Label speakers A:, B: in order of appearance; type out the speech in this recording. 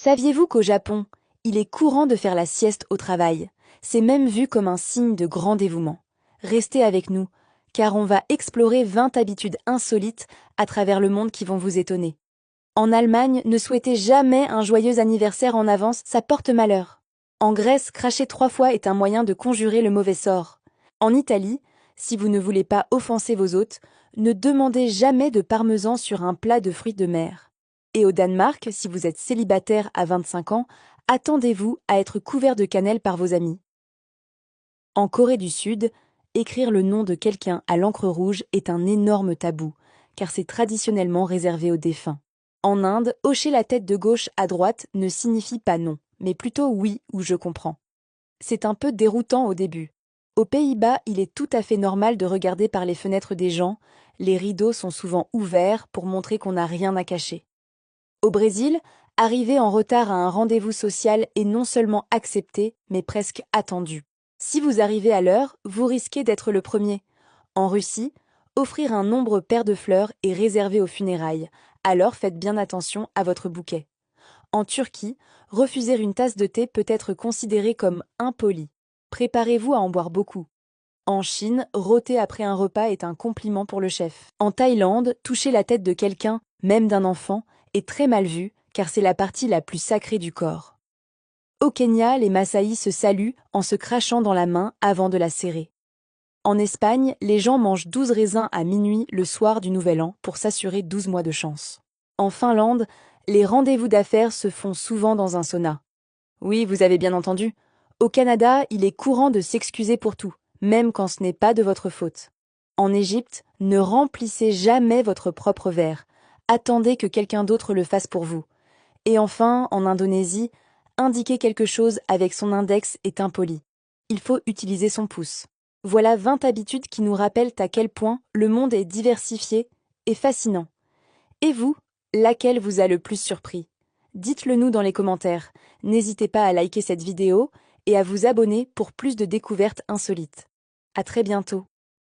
A: Saviez-vous qu'au Japon, il est courant de faire la sieste au travail? C'est même vu comme un signe de grand dévouement. Restez avec nous, car on va explorer 20 habitudes insolites à travers le monde qui vont vous étonner. En Allemagne, ne souhaitez jamais un joyeux anniversaire en avance, ça porte malheur. En Grèce, cracher 3 fois est un moyen de conjurer le mauvais sort. En Italie, si vous ne voulez pas offenser vos hôtes, ne demandez jamais de parmesan sur un plat de fruits de mer. Et au Danemark, si vous êtes célibataire à 25 ans, attendez-vous à être couvert de cannelle par vos amis. En Corée du Sud, écrire le nom de quelqu'un à l'encre rouge est un énorme tabou, car c'est traditionnellement réservé aux défunts. En Inde, hocher la tête de gauche à droite ne signifie pas non, mais plutôt oui ou je comprends. C'est un peu déroutant au début. Aux Pays-Bas, il est tout à fait normal de regarder par les fenêtres des gens, les rideaux sont souvent ouverts pour montrer qu'on n'a rien à cacher. Au Brésil, arriver en retard à un rendez-vous social est non seulement accepté, mais presque attendu. Si vous arrivez à l'heure, vous risquez d'être le premier. En Russie, offrir un nombre pair de fleurs est réservé aux funérailles, alors faites bien attention à votre bouquet. En Turquie, refuser une tasse de thé peut être considéré comme impoli. Préparez-vous à en boire beaucoup. En Chine, rôter après un repas est un compliment pour le chef. En Thaïlande, toucher la tête de quelqu'un, même d'un enfant, est très mal vu car c'est la partie la plus sacrée du corps. Au Kenya, les Masaïs se saluent en se crachant dans la main avant de la serrer. En Espagne, les gens mangent 12 raisins à minuit le soir du Nouvel An pour s'assurer 12 mois de chance. En Finlande, les rendez-vous d'affaires se font souvent dans un sauna. Oui, vous avez bien entendu. Au Canada, il est courant de s'excuser pour tout, même quand ce n'est pas de votre faute. En Égypte, ne remplissez jamais votre propre verre. Attendez que quelqu'un d'autre le fasse pour vous. Et enfin, en Indonésie, indiquer quelque chose avec son index est impoli. Il faut utiliser son pouce. Voilà 20 habitudes qui nous rappellent à quel point le monde est diversifié et fascinant. Et vous, laquelle vous a le plus surpris? Dites-le nous dans les commentaires. N'hésitez pas à liker cette vidéo et à vous abonner pour plus de découvertes insolites. À très bientôt.